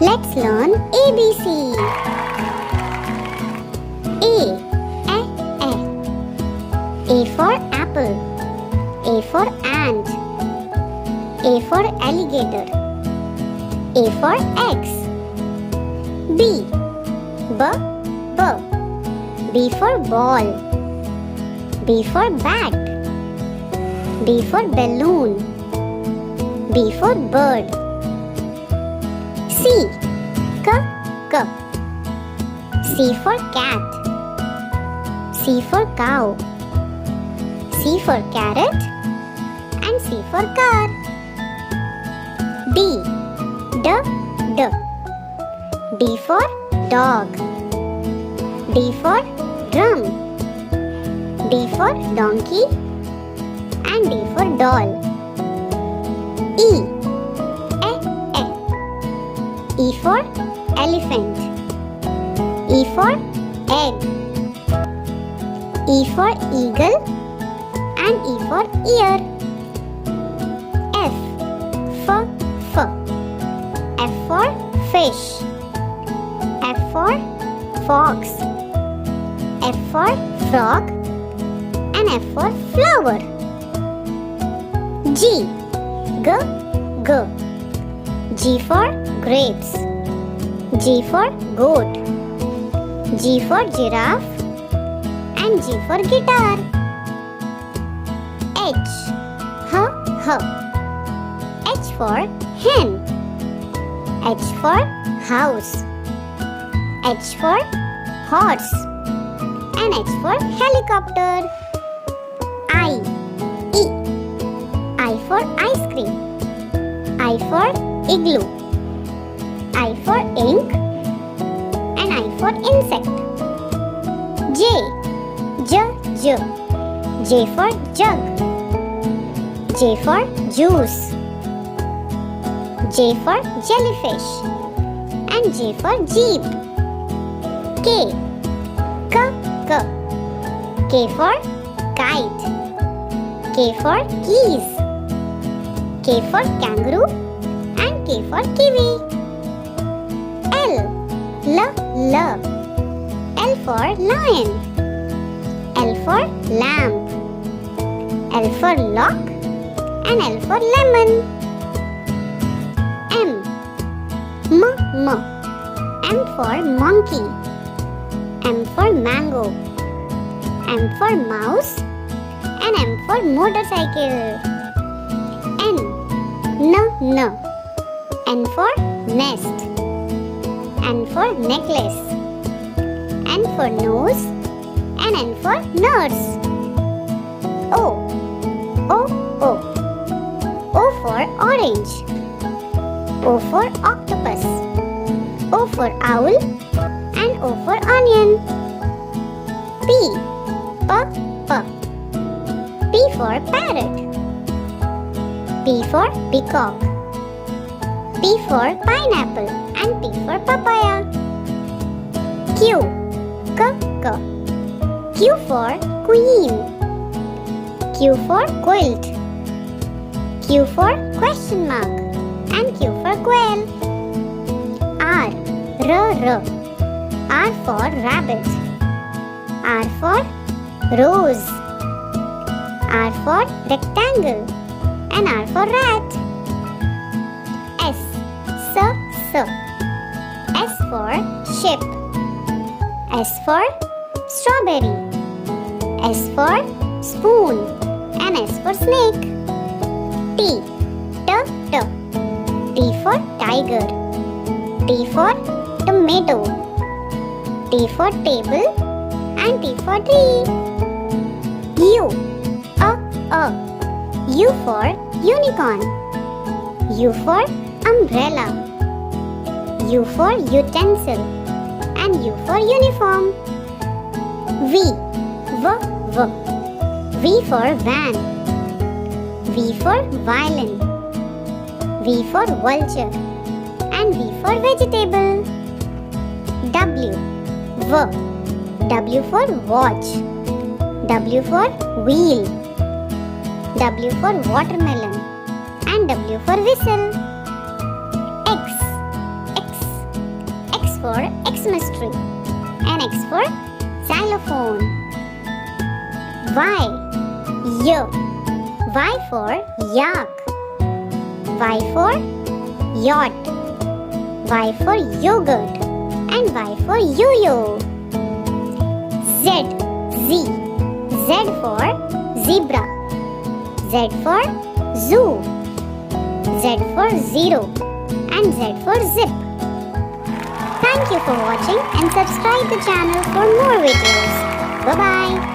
Let's learn ABC. A for apple. A for ant. A for alligator. A for X. B. B for ball. B for bat. B for balloon. B for bird. C. C for cat. C for cow. C for carrot. And C for car. D. D for dog. D for drum. D for donkey. And D for doll. E for elephant. E for egg. E for eagle. And E for ear. F for fish. F for fox. F for frog. And F for flower. G G for grapes. G for goat. G for giraffe. And G for guitar. H for hen. H for house. H for horse. And H for helicopter. I for ice cream. I for igloo. I for ink. And I for insect. J for jug. J for juice. J for jellyfish. And J for jeep. K for kite. K for keys. K for kangaroo. And K for kiwi. L for lion. L for lamp. L for lock. And L for lemon. M for monkey. M for mango. M for mouse. And M for motorcycle. N for nest. N for necklace. N for nose. And N for nurse. O for orange. O for octopus. O for owl. And O for onion. P for parrot. P for peacock. P for pineapple. And P for papaya. Q for queen. Q for quilt. Q for question mark. And Q for quail. R for rabbit. R for rose. R for rectangle. And R for rat. S for ship. S for strawberry. S for spoon. And S for snake. T for tiger. T for tomato. T for table. And T for tree. U for unicorn. U for umbrella. U for utensil. And U for uniform. V for van. V for violin. V for vulture. And V for vegetable. W for watch. W for wheel. W for watermelon. And W for whistle. X for Xmas tree. And X for xylophone. Y. Y for yak. Y for yacht. Y for yogurt. And Y for yo-yo. Z. Z for zebra. Z for zoo. Z for zero. And Z for zip. Thank you for watching and subscribe the channel for more videos. Bye-bye.